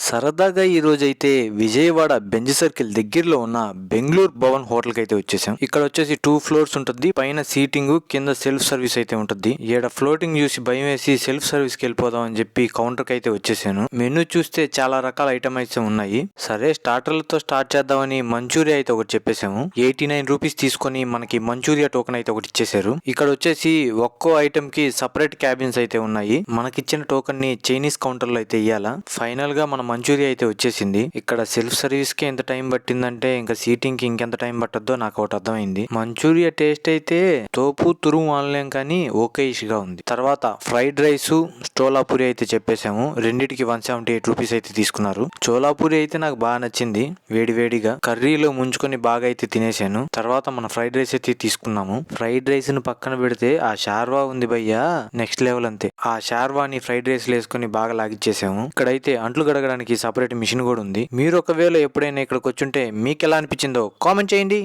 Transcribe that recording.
సరదాగా ఈ రోజైతే విజయవాడ బెంజ్ సర్కిల్ దగ్గరలో ఉన్న బెంగళూరు భవన్ హోటల్ కి అయితే వచ్చేసాం. ఇక్కడ వచ్చేసి 2 ఫ్లోర్స్ ఉంటుంది. పైన సీటింగ్, కింద సెల్ఫ్ సర్వీస్ అయితే ఉంటుంది. ఈడ ఫ్లోటింగ్ చూసి భయం వేసి సెల్ఫ్ సర్వీస్ కి వెళ్ళిపోదాం అని చెప్పి కౌంటర్ కి అయితే వచ్చేసాను. మెనూ చూస్తే చాలా రకాల ఐటమ్ అయితే ఉన్నాయి. సరే స్టార్టర్లతో స్టార్ట్ చేద్దామని మంచూరియా అయితే ఒకటి చెప్పేసాము. 89 రూపీస్ తీసుకొని మనకి మంచూరియా టోకెన్ అయితే ఒకటి ఇచ్చేసారు. ఇక్కడ వచ్చేసి ఒక్కో ఐటమ్ కి సపరేట్ క్యాబిన్స్ అయితే ఉన్నాయి. మనకిచ్చిన టోకెన్ ని చైనీస్ కౌంటర్ లో అయితే ఇయ్యాలా. ఫైనల్ గా మన మంచూరియా అయితే వచ్చేసింది. ఇక్కడ సెల్ఫ్ సర్వీస్ కి ఎంత టైం పట్టిందంటే ఇంకా సీటింగ్ కి ఇంకెంత టైం పట్టద్దో నాకు ఒకటి అర్థమైంది. మంచూరియా టేస్ట్ అయితే తోపు తురుము అనలేం కానీ ఓకే గా ఉంది. తర్వాత ఫ్రైడ్ రైస్, చోలాపూరి అయితే చెప్పేసాము. రెండిటికి 178 రూపీస్ అయితే తీసుకున్నారు. చోలాపూరి అయితే నాకు బాగా నచ్చింది. వేడివేడిగా కర్రీలో ముంచుకొని బాగా అయితే తినేసాను. తర్వాత మన ఫ్రైడ్ రైస్ అయితే తీసుకున్నాము. ఫ్రైడ్ రైస్ ను పక్కన పెడితే ఆ షార్వా ఉంది భయ్యా, నెక్స్ట్ లెవెల్ అంతే. ఆ షార్వాని ఫ్రైడ్ రైస్ లో వేసుకొని బాగా లాగిచ్చేసాము. ఇక్కడైతే అంట్లు గడగడానికి సపరేట్ మిషన్ కూడా ఉంది. మీరు ఒకవేళ ఎప్పుడైనా ఇక్కడికి వచ్చుంటే మీకు ఎలా అనిపించిందో కామెంట్ చేయండి.